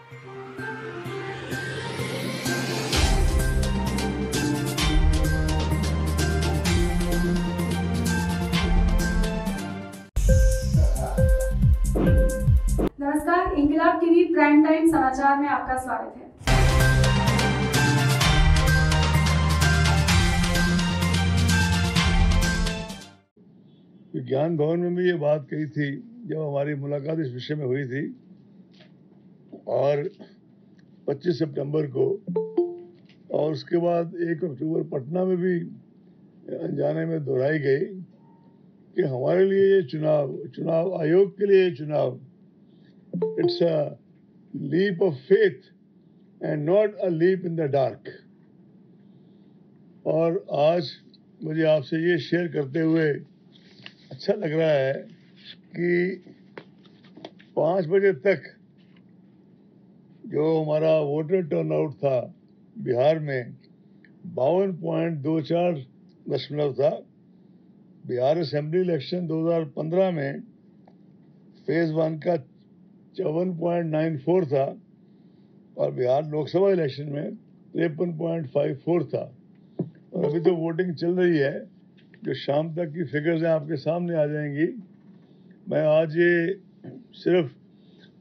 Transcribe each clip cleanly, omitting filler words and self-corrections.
नमस्कार, इंकलाब TV prime time समाचार में आपका स्वागत है। विज्ञान भवन में भी ये बात कही थी जब हमारी मुलाकात इस विषय में हुई थी, और 25 सितंबर को, और उसके बाद 1 अक्टूबर पटना में भी अनजाने में दोहराई गई कि हमारे लिए ये चुनाव आयोग के लिए ये चुनाव, it's a leap of faith and not a leap in the dark. और आज मुझे आपसे ये शेयर करते हुए अच्छा लग रहा है कि 5 बजे तक जो हमारा वोटर टर्नआउट था बिहार में 52.24% था। बिहार असेंबली इलेक्शन 2015 में फेज 1 का 54.94 था और बिहार लोकसभा इलेक्शन में 53.54 था। और अभी तो वोटिंग चल रही है, जो शाम तक की फिगर्स हैं आपके सामने आ जाएंगी। मैं आज ये सिर्फ,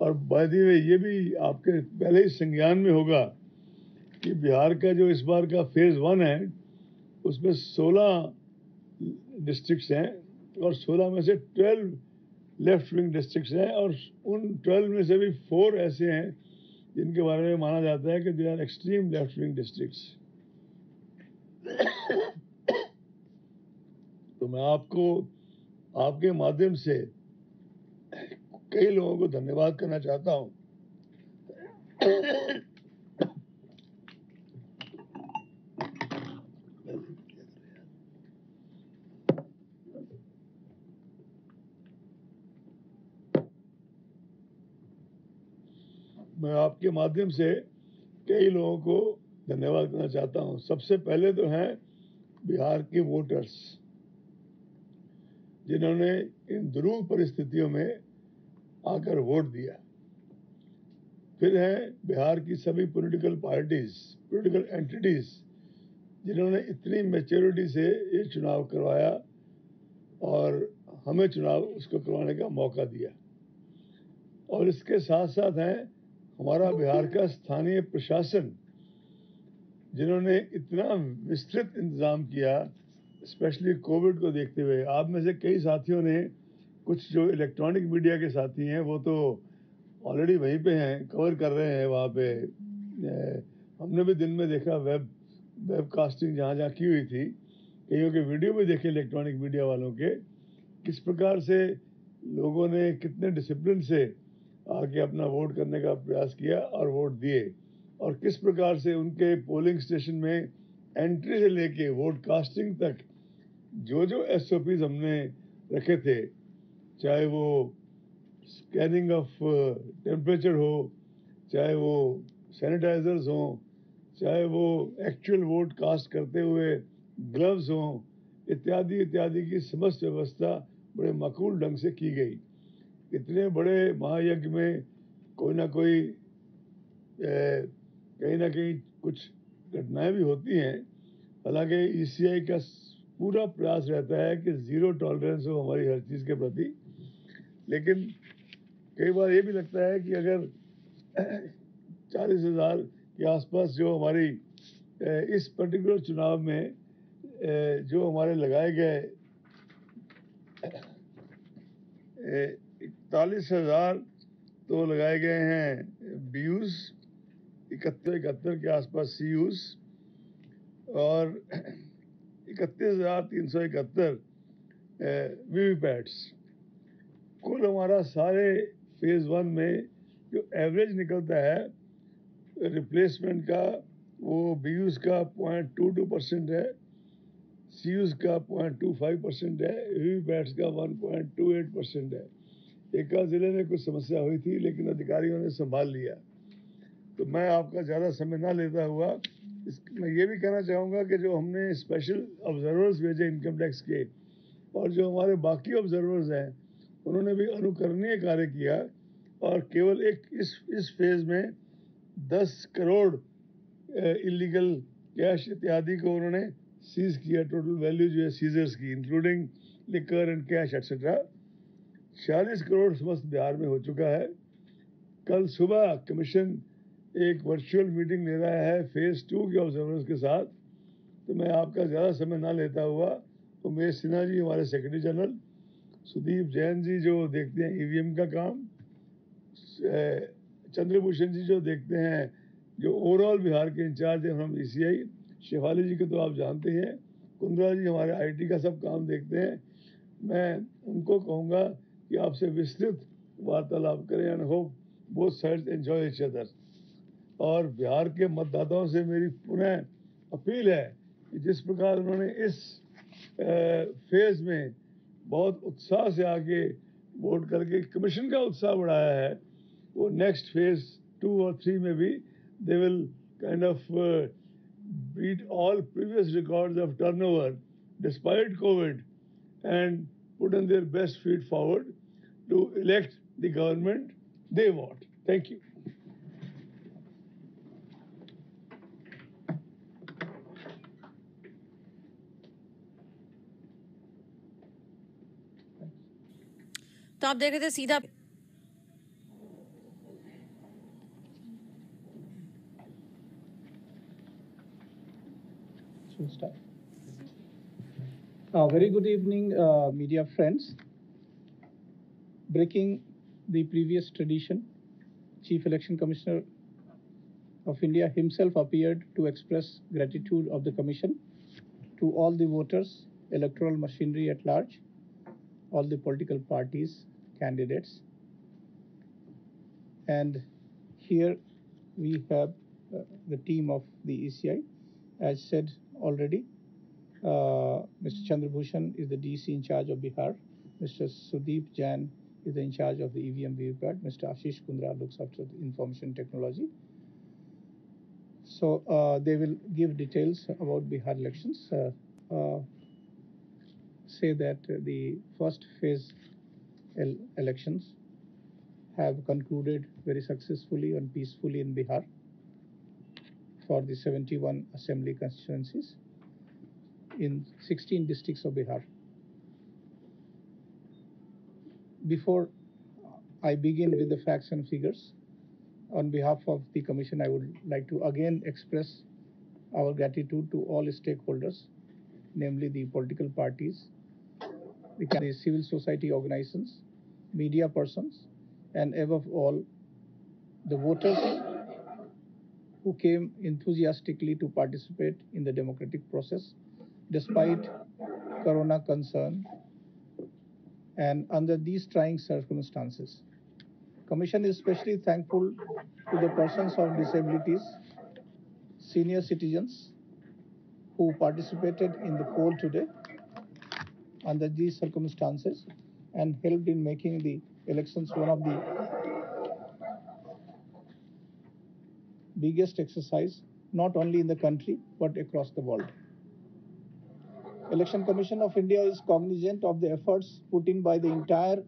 और बाय द वे ये भी आपके पहले ही संज्ञान में होगा कि बिहार का जो इस बार का फेज 1 है उसमें 16 डिस्ट्रिक्ट्स हैं और 16 में से 12 लेफ्ट विंग डिस्ट्रिक्ट्स हैं, और उन 12 में से भी 4 ऐसे हैं जिनके बारे में माना जाता है कि they are extreme left wing districts. तो मैं आपको आपके माध्यम से कई लोगों को धन्यवाद करना चाहता हूं। मैं आपके माध्यम से कई लोगों को धन्यवाद करना चाहता हूं। सबसे पहले तो हैं बिहार के वोटर्स, जिन्होंने इन दुरूह परिस्थितियों में आकर वोट दिया। फिर हैं बिहार की सभी पॉलिटिकल पार्टीज, पॉलिटिकल एंटिटीज, जिन्होंने इतनी मैच्योरिटी से ये चुनाव करवाया और हमें चुनाव उसको करवाने का मौका दिया। और इसके साथ साथ हैं हमारा बिहार का स्थानीय प्रशासन, जिन्होंने इतना विस्तृत इंतजाम किया, स्पेशली कोविड को देखते हुए। आप में से कई साथियों ने, कुछ जो इलेक्ट्रॉनिक मीडिया के साथी हैं वो तो ऑलरेडी वहीं पे हैं, कवर कर रहे हैं वहाँ पे। हमने भी दिन में देखा वेबकास्टिंग जहाँ की हुई थी, कईयों के वीडियो भी देखे इलेक्ट्रॉनिक मीडिया वालों के, किस प्रकार से लोगों ने कितने डिसिप्लिन से आके अपना वोट करने का प्रयास किया और वोट दिए, और किस प्रकार से उनके पोलिंग स्टेशन में एंट्री से लेके वोट कास्टिंग तक जो जो SOPs हमने रखे थे, चाहे वो स्कैनिंग ऑफ टेम्परेचर हो, चाहे वो सैनिटाइजर्स हो, चाहे वो एक्चुअल वोट कास्ट करते हुए ग्लव्स हो, इत्यादि इत्यादि की समस्त व्यवस्था बड़े माकूल ढंग से की गई। इतने बड़े महायज्ञ में कोई ना कोई कहीं ना कहीं कुछ घटनाएं भी होती हैं। हालांकि ECI का पूरा प्रयास रहता है कि 0 टॉलरेंस हो हमारी हर चीज़ के प्रति, लेकिन कई बार ये भी लगता है कि अगर 40,000 के आसपास जो हमारी इस पर्टिकुलर चुनाव में जो हमारे लगाए गए 41,000 तो लगाए गए हैं BUs, 71 के आसपास CUs, और 31,371 VVPATs। कुल हमारा सारे फेज 1 में जो एवरेज निकलता है रिप्लेसमेंट का, वो BUs का 0.22% है, CUs का 0.25% है, VVPATs का 1.28% है। एक जिले में कुछ समस्या हुई थी, लेकिन अधिकारियों ने संभाल लिया। तो मैं आपका ज़्यादा समय ना लेता हुआ मैं ये भी कहना चाहूँगा कि जो हमने स्पेशल ऑब्जर्वर्स भेजे इनकम टैक्स के, और जो हमारे बाकी ऑब्जर्वर्स हैं, उन्होंने भी अनुकरणीय कार्य किया, और केवल एक इस फेज में 10 करोड़ इलीगल कैश इत्यादि को उन्होंने सीज किया। टोटल वैल्यू जो है सीजर्स की, including liquor and cash etcetera, 46 crore समस्त बिहार में हो चुका है। कल सुबह कमीशन एक वर्चुअल मीटिंग ले रहा है फेज 2 के ऑब्जर्वर्स के साथ। तो मैं आपका ज़्यादा समय ना लेता हुआ, उमेश सिन्हा जी हमारे सेक्रेटरी जनरल, सुदीप जैन जी जो देखते हैं ईवीएम का काम, चंद्रभूषण जी जो देखते हैं, जो ओवरऑल बिहार के इंचार्ज हैं फ्रॉम ईसीआई, शेफाली जी को तो आप जानते हैं, कुंद्रा जी हमारे आईटी का सब काम देखते हैं। मैं उनको कहूँगा कि आपसे विस्तृत वार्तालाप करें and hope both sides enjoy each other. और बिहार के मतदाताओं से मेरी पुनः अपील है कि जिस प्रकार उन्होंने इस फेज में बहुत उत्साह से आगे वोट करके कमीशन का उत्साह बढ़ाया है, वो नेक्स्ट फेज 2 और 3 में भी they will kind of beat all previous records of turnover despite COVID and put in their best feet forward to elect the government they want. Thank you. तो आप देख रहे थे सीधा Very good evening, media friends. Breaking the previous tradition, Chief Election Commissioner of India himself appeared to express gratitude of the Commission to all the voters, electoral machinery at large, all the political parties, candidates. And here we have the team of the ECI. As said already, Mr. Chandrabhushan is the DC in charge of Bihar. Mr. Sudeep Jain is the in charge of the EVM VVPAT. Mr. Ashish Kundra looks after the information technology. So they will give details about Bihar elections. Say that the first phase elections have concluded very successfully and peacefully in Bihar for the 71 assembly constituencies in 16 districts of Bihar. Before I begin with the facts and figures, on behalf of the Commission, I would like to again express our gratitude to all stakeholders, namely the political parties, the civil society organizations, media persons, and above all, the voters who came enthusiastically to participate in the democratic process despite corona concern and under these trying circumstances. Commission is especially thankful to the persons of disabilities, senior citizens who participated in the poll today under these circumstances and helped in making the elections one of the biggest exercise not only in the country but across the world. Election Commission of India is cognizant of the efforts put in by the entire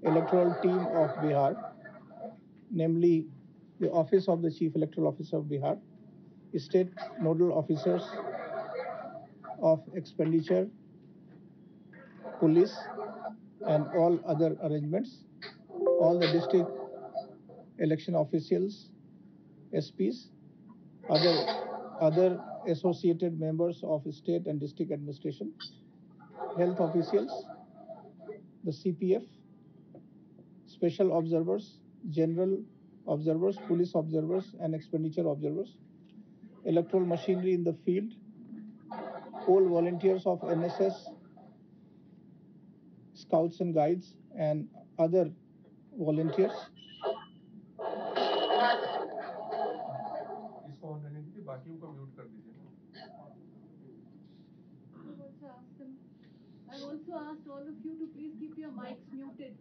electoral team of Bihar, namely the Office of the Chief Electoral Officer of Bihar, State Nodal Officers of Expenditure, Police, and all other arrangements, all the district election officials, SPs, other associated members of state and district administration, health officials, the CPF, special observers, general observers, police observers, and expenditure observers, electoral machinery in the field, all volunteers of NSS, scouts and guides, and other volunteers. इसको on रहने दीजिए, बाकियों को mute कर दीजिए। I've also asked all of you to please keep your mics muted.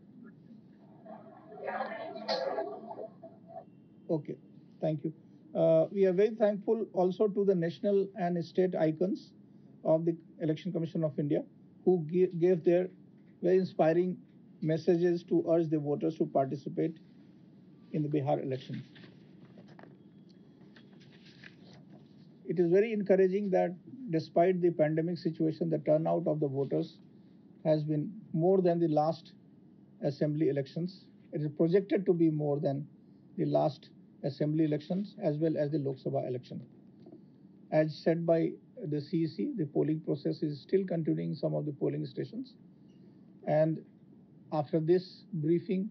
Okay, thank you. We are very thankful also to the national and state icons of the Election Commission of India who gave their very inspiring messages to urge the voters to participate in the Bihar elections. it is very encouraging that despite the pandemic situation, the turnout of the voters has been more than the last assembly elections. It is projected to be more than the last assembly elections as well as the Lok Sabha election. As said by the CEC, the polling process is still continuing in some of the polling stations. And after this briefing,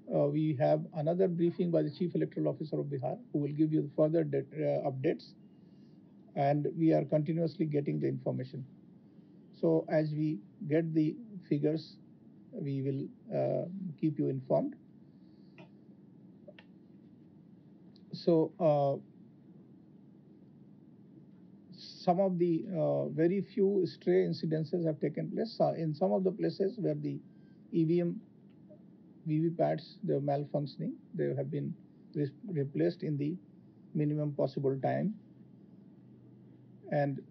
we have another briefing by the Chief Electoral Officer of Bihar, who will give you further updates. And we are continuously getting the information. So as we get the figures, we will keep you informed. So some of the very few stray incidences have taken place. In some of the places where the EVM VVPATs, they are malfunctioning, they have been replaced in the minimum possible time. And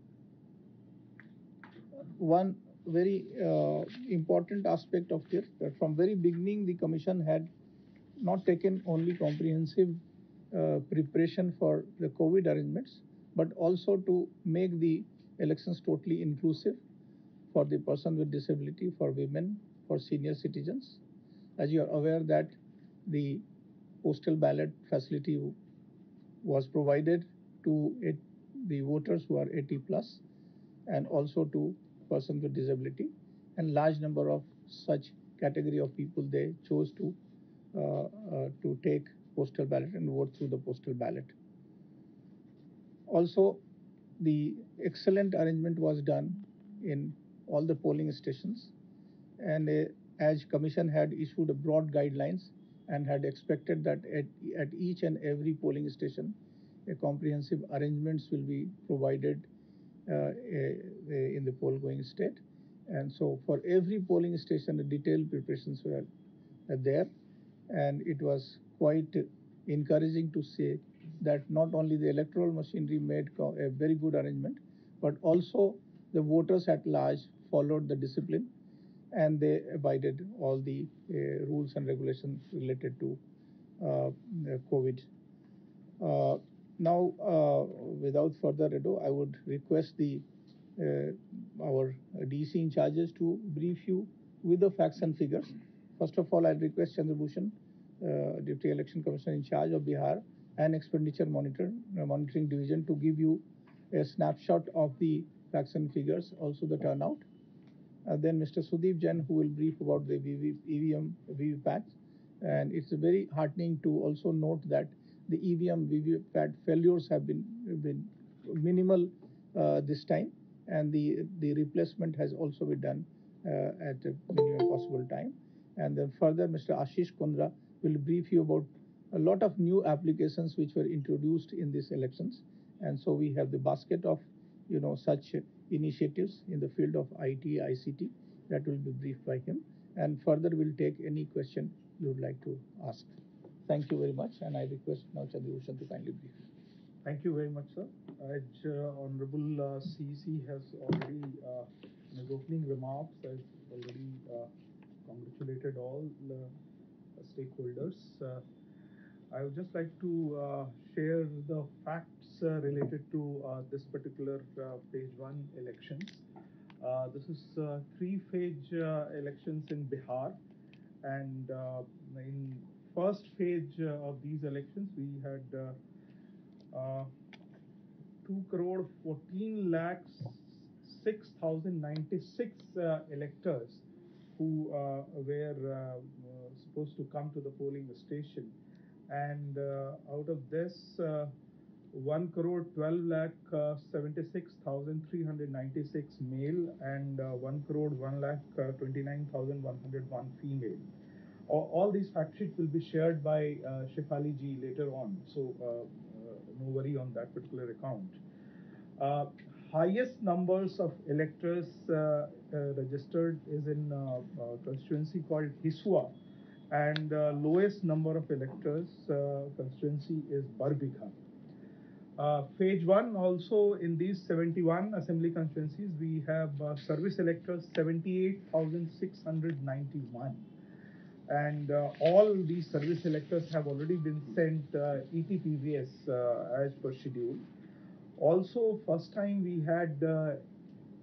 one very important aspect of this, that from very beginning the Commission had not taken only comprehensive preparation for the COVID arrangements, but also to make the elections totally inclusive for the person with disability, for women, for senior citizens. As you are aware that the postal ballot facility was provided to the voters who are 80 plus and also to persons with disability, and large number of such category of people, they chose to take postal ballot and vote through the postal ballot. Also, the excellent arrangement was done in all the polling stations, and as Commission had issued a broad guidelines and had expected that at each and every polling station, a comprehensive arrangements will be provided in the poll going state. And so for every polling station, the detailed preparations were there, and it was quite encouraging to say that not only the electoral machinery made a very good arrangement, but also the voters at large followed the discipline and they abided all the rules and regulations related to COVID. Now, without further ado, I would request our DC in charges to brief you with the facts and figures. First of all, I'll request Chandrabhushan, Deputy Election Commissioner in charge of Bihar and Expenditure Monitoring Division, to give you a snapshot of the facts and figures, also the turnout. Then Mr. Sudeep Jain, who will brief about the EVM VVPAT. And it's very heartening to also note that the EVM VVPAT failures have been minimal this time, and the replacement has also been done at a minimum possible time. And then further, Mr. Ashish Kundra will brief you about a lot of new applications which were introduced in these elections. And so we have the basket of such initiatives in the field of IT, ICT, that will be briefed by him. And further, we'll take any question you would like to ask. Thank you very much, and I request now Chandrabhushan to kindly brief. Thank you very much, sir. As Honorable CEC has already, in his opening remarks, has already congratulated all the stakeholders. I would just like to share the facts related to this particular phase 1 elections. This is 3-phase elections in Bihar, and in first phase of these elections, we had 2,14,06,096 electors who were supposed to come to the polling station, and out of this 1,12,76,396 male and 1,01,29,101 female. All these fact sheets will be shared by Shefali ji later on, so no worry on that particular account. Highest numbers of electors registered is in constituency called Hisua, and lowest number of electors constituency is Barbigha. Phase 1 also, in these 71 assembly constituencies, we have service electors 78,691. And all these service electors have already been sent ETPVS as per schedule. Also, first time we had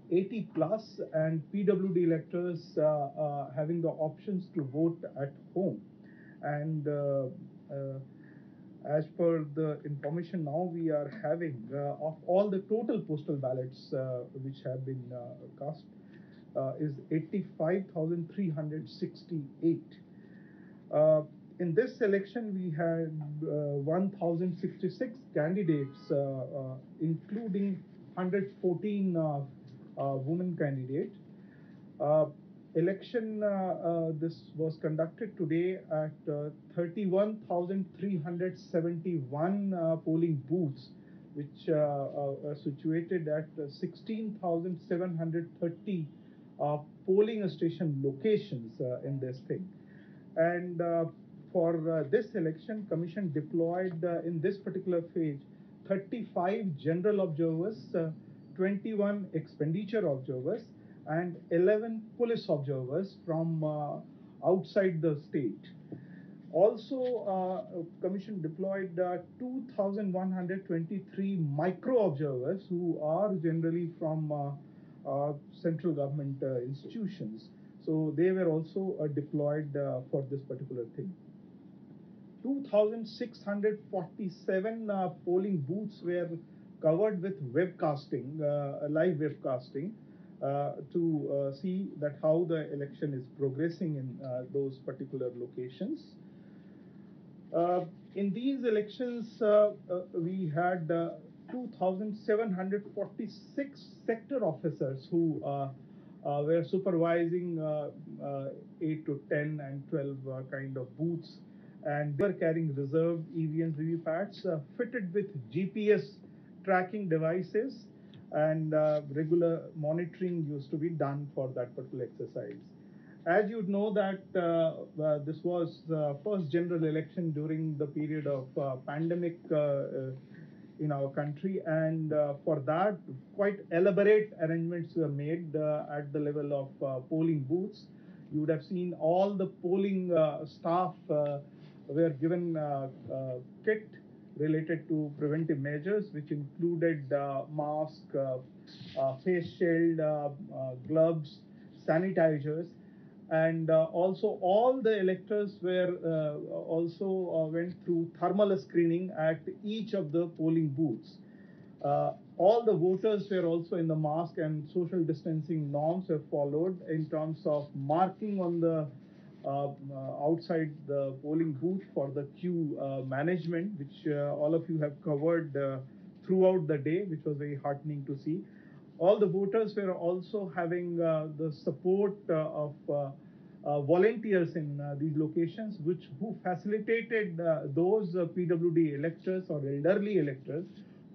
80 plus and PWD electors having the options to vote at home. And as per the information now we are having of all the total postal ballots which have been cast is 85,368. In this election, we had 1,066 candidates, including 114 women candidates. Election this was conducted today at 31,371 polling booths, which are situated at 16,730 polling station locations in this thing. And for this election, Commission deployed in this particular phase 35 general observers, 21 expenditure observers, and 11 police observers from outside the state. Also, Commission deployed 2,123 micro observers who are generally from central government institutions. So they were also deployed for this particular thing. 2,647 polling booths were covered with webcasting, live webcasting, to see that how the election is progressing in those particular locations. In these elections, we had 2,746 sector officers who were supervising 8 to 10 and 12 kind of booths, and they were carrying reserved EVMs, VVPATs fitted with GPS tracking devices, and regular monitoring used to be done for that particular exercise. As you know that this was the first general election during the period of pandemic in our country, and for that quite elaborate arrangements were made at the level of polling booths. You would have seen all the polling staff were given kit related to preventive measures, which included mask, face shield, gloves, sanitizers, and also all the electors were also went through thermal screening at each of the polling booths. All the voters were also in the mask, and social distancing norms were followed in terms of marking on the outside the polling booth for the queue management, which all of you have covered throughout the day, which was very heartening to see. All the voters were also having the support of volunteers in these locations, who facilitated those PWD electors or elderly electors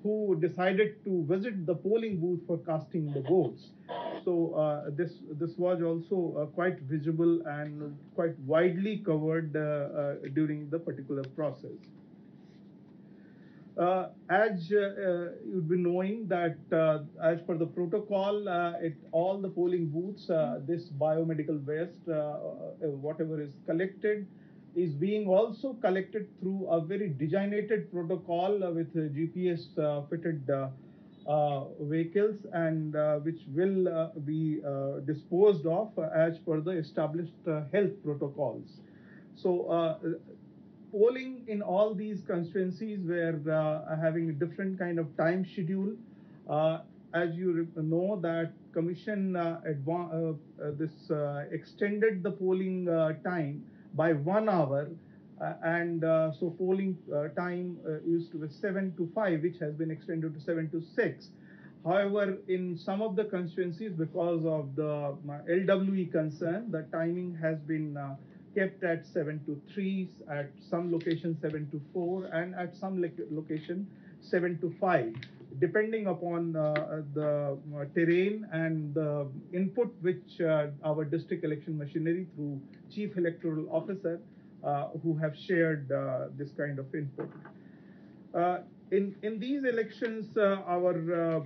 who decided to visit the polling booth for casting the votes. So this was also quite visible and quite widely covered during the particular process. As you'd be knowing that as per the protocol, at all the polling booths, this biomedical waste, whatever is collected, is being also collected through a very designated protocol with GPS fitted vehicles, and which will be disposed of as per the established health protocols. So polling in all these constituencies were having a different kind of time schedule. As you know that Commission extended the polling time by 1 hour, and so polling time used to be 7 to 5, which has been extended to 7 to 6. However, in some of the constituencies, because of the LWE concern, the timing has been kept at 7 to 3, at some locations 7 to 4, and at some location 7 to 5, depending upon the terrain and the input which our district election machinery through Chief Electoral Officer who have shared this kind of input. In these elections, our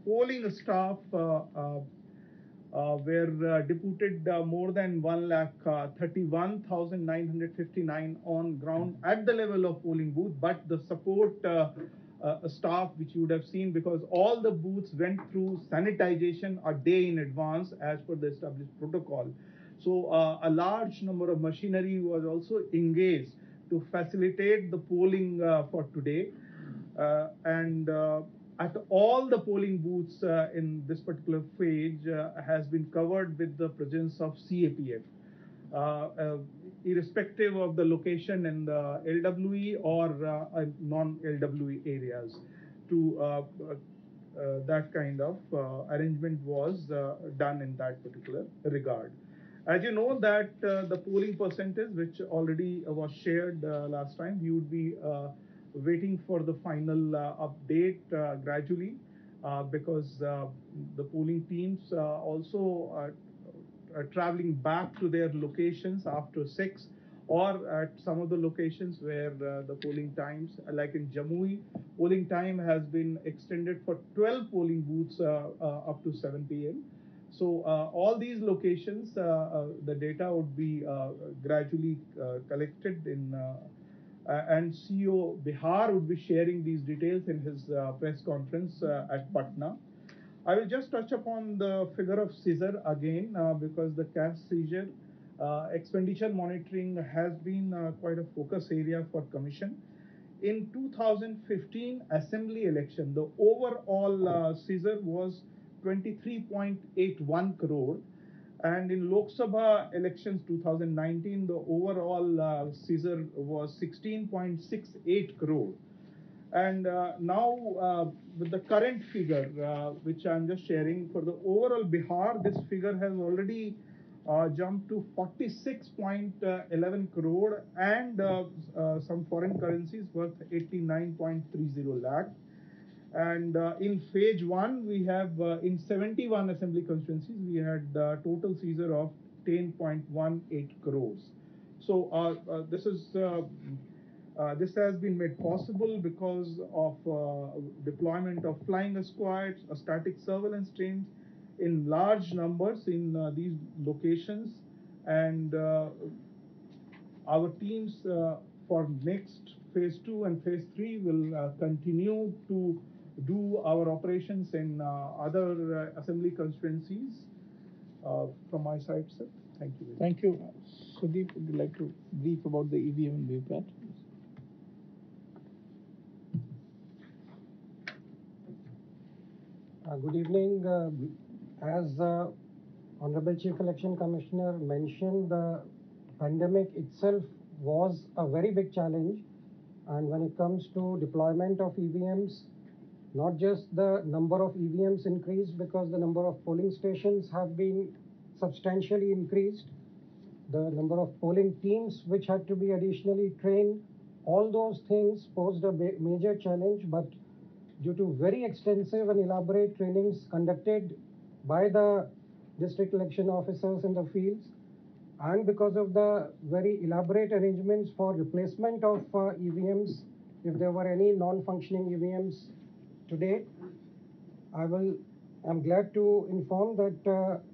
polling staff were deputed more than 1,31,959 on ground at the level of polling booth, but the support staff, which you would have seen, because all the booths went through sanitization a day in advance as per the established protocol. So a large number of machinery was also engaged to facilitate the polling for today. And at all the polling booths in this particular phase has been covered with the presence of CAPF. Irrespective of the location in the LWE or non-LWE areas, to that kind of arrangement was done in that particular regard. As you know that the polling percentage, which already was shared last time, we would be waiting for the final update gradually, because the polling teams also traveling back to their locations after 6, or at some of the locations where the polling times, like in Jamui, polling time has been extended for 12 polling booths up to 7 p.m. So all these locations, the data would be gradually collected in, and CEO Bihar would be sharing these details in his press conference at Patna. I will just touch upon the figure of seizure again, because the cash seizure expenditure monitoring has been quite a focus area for Commission. In 2015 Assembly election, the overall seizure was 23.81 crore, and in Lok Sabha elections 2019, the overall seizure was 16.68 crore. And now with the current figure, which I'm just sharing for the overall Bihar, this figure has already jumped to 46.11 crore, and some foreign currencies worth 89.30 lakh. And in phase 1, we have in 71 assembly constituencies, we had total seizure of 10.18 crores. So this has been made possible because of deployment of flying squads, static surveillance teams in large numbers in these locations, and our teams for next phase 2 and phase 3 will continue to do our operations in other assembly constituencies. From my side, sir, thank you. Thank you. Sudeep, would you like to brief about the EVM and VVPAT? Good evening. As Honorable Chief Election Commissioner mentioned, the pandemic itself was a very big challenge. And when it comes to deployment of EVMs, not just the number of EVMs increased because the number of polling stations have been substantially increased, the number of polling teams which had to be additionally trained, all those things posed a major challenge. But due to very extensive and elaborate trainings conducted by the district election officers in the fields, and because of the very elaborate arrangements for replacement of EVMs, if there were any non-functioning EVMs today, I'm glad to inform that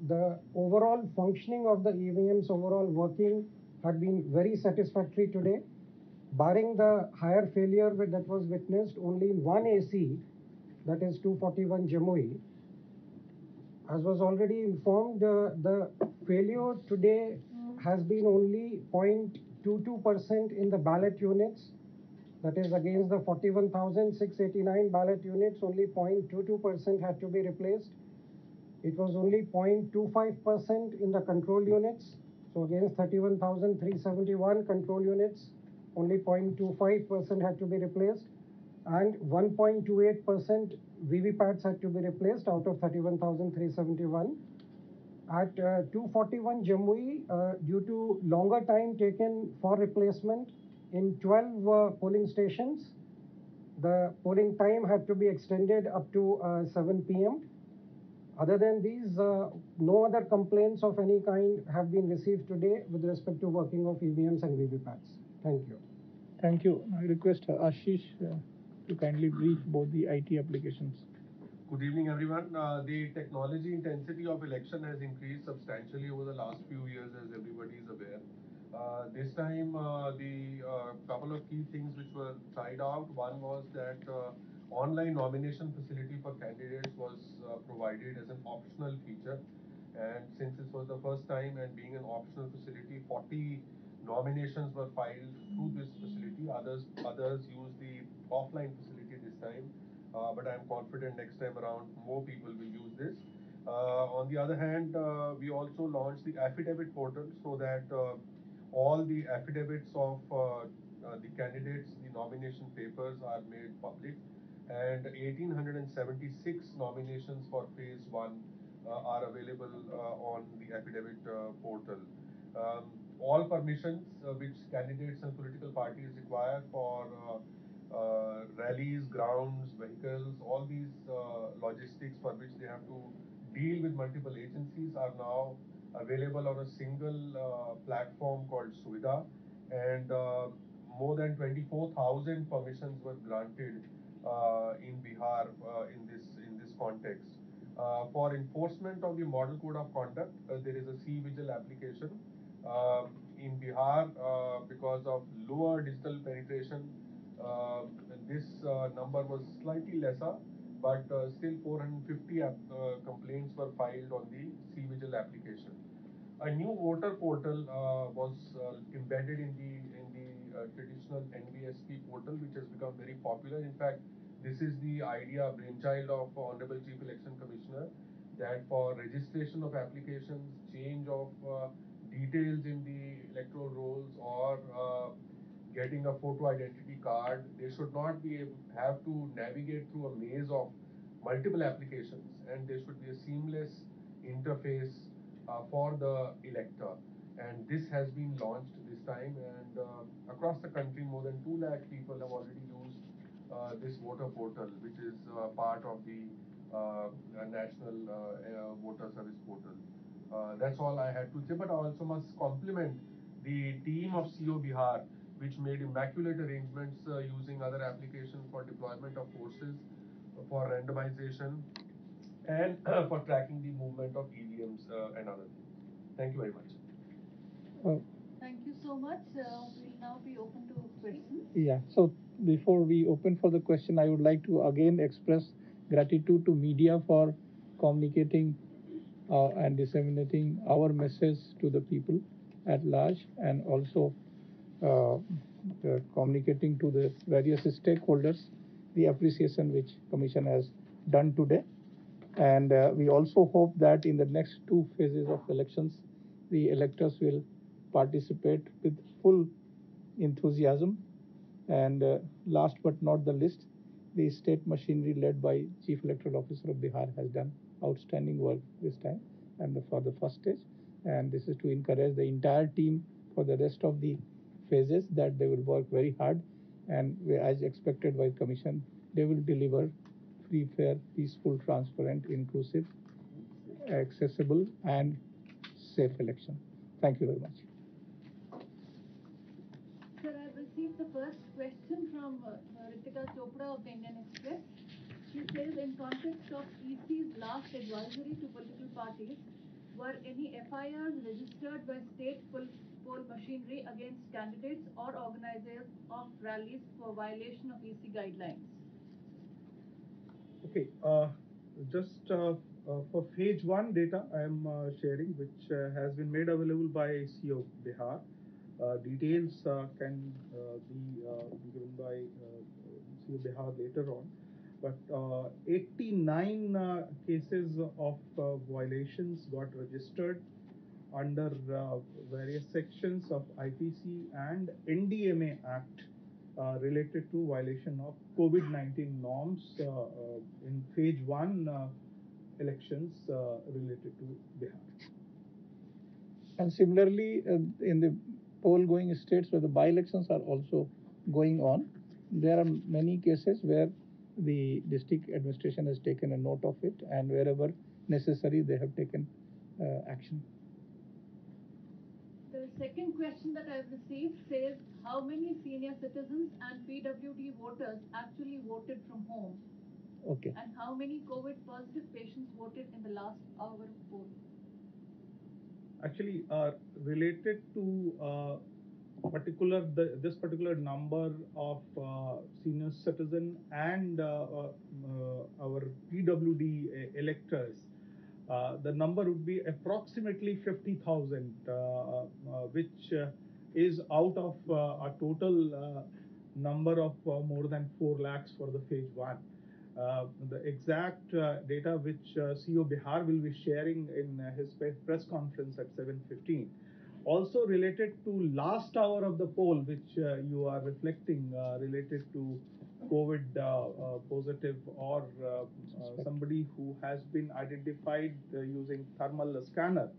the overall functioning of the EVMs, overall working, had been very satisfactory today. Barring the higher failure that was witnessed only in one AC, that is 241 Jamui. As was already informed, the failure today has been only 0.22% in the ballot units. That is against the 41,689 ballot units, only 0.22% had to be replaced. It was only 0.25% in the control units. So against 31,371 control units, only 0.25% had to be replaced, and 1.28% VVPATs had to be replaced out of 31,371. At 241 Jamui, due to longer time taken for replacement in 12 polling stations, the polling time had to be extended up to 7 p.m. Other than these, no other complaints of any kind have been received today with respect to working of EVMs and VVPATs. Thank you. Thank you. I request Ashish to kindly brief about the IT applications. Good evening, everyone. The technology intensity of election has increased substantially over the last few years, as everybody is aware. This time, the couple of key things which were tried out. One was that online nomination facility for candidates was provided as an optional feature. And since this was the first time and being an optional facility, 40 nominations were filed through this facility. Others used the offline facility this time. But I'm confident next time around more people will use this. On the other hand, we also launched the affidavit portal so that all the affidavits of the candidates, the nomination papers are made public, and 1876 nominations for phase one are available on the affidavit portal. Um, all permissions which candidates and political parties require for rallies, grounds, vehicles, all these logistics for which they have to deal with multiple agencies are now available on a single platform called Suvidha, and more than 24,000 permissions were granted in Bihar in this context. For enforcement of the Model Code of Conduct, there is a C-Vigil application. In Bihar, because of lower digital penetration, this number was slightly lesser, but still 450 complaints were filed on the C-Vigil application. A new voter portal was embedded in the traditional NVSP portal, which has become very popular. In fact, this is the idea, brainchild of Honorable Chief Election Commissioner, that for registration of applications, change of details in the electoral rolls, or getting a photo identity card, they should not be able have to navigate through a maze of multiple applications, and there should be a seamless interface for the elector. And this has been launched this time, and across the country, more than 2 lakh people have already used this voter portal, which is part of the national voter service portal. That's all I had to say, but I also must compliment the team of CO Bihar, which made immaculate arrangements using other applications for deployment of forces, for randomization, and for tracking the movement of EVMs and other things. Thank you very much. Uh, Thank you so much. We'll now be open to questions. Yeah, so before we open for the question, I would like to again express gratitude to media for communicating and disseminating our message to the people at large, and also uh, communicating to the various stakeholders the appreciation which Commission has done today. And we also hope that in the next two phases of elections, the electors will participate with full enthusiasm. And last but not the least, the state machinery led by Chief Electoral Officer of Bihar has done outstanding work this time and for the first stage. And this is to encourage the entire team for the rest of the phases, that they will work very hard, and as expected by Commission, they will deliver free, fair, peaceful, transparent, inclusive, accessible, and safe election. Thank you very much. Sir, I've received the first question from Ritika Chopra of the Indian Express. She says, in context of EC's last advisory to political parties, were any FIRs registered by state poll machinery against candidates or organizers of rallies for violation of EC guidelines? Okay, just for phase one data I am sharing, which has been made available by CO Bihar. Details can be given by CO Bihar later on. But 89 cases of violations got registered under various sections of IPC and NDMA Act related to violation of COVID-19 norms in phase one elections related to Bihar. And similarly, in the poll going states where the by-elections are also going on, there are many cases where the district administration has taken a note of it, and wherever necessary, they have taken action. The second question that I've received says, how many senior citizens and PWD voters actually voted from home? Okay. And how many COVID positive patients voted in the last hour of poll? actually related to this particular number of senior citizen and our PWD electors. The number would be approximately 50,000, which is out of a total number of more than 4 lakhs for the phase 1. The exact data which CEO Bihar will be sharing in his press conference at 7:15. Also related to last hour of the poll, which you are reflecting related to COVID positive or somebody who has been identified using thermal scanner,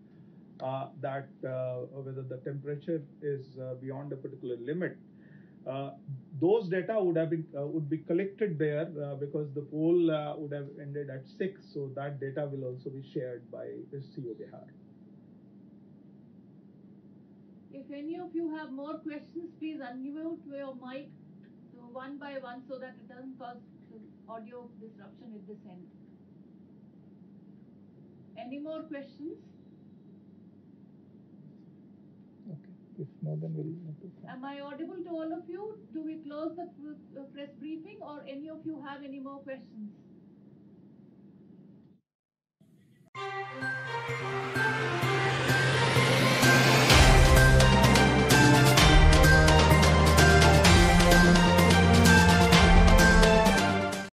that whether the temperature is beyond a particular limit. Those data would be collected there because the poll would have ended at 6, so that data will also be shared by CEO Bihar. If any of you have more questions, please unmute your mic one by one so that it doesn't cause audio disruption at this end. Any more questions? Okay. If no, then we'll move to. Am I audible to all of you? Do we close the press briefing, or any of you have any more questions?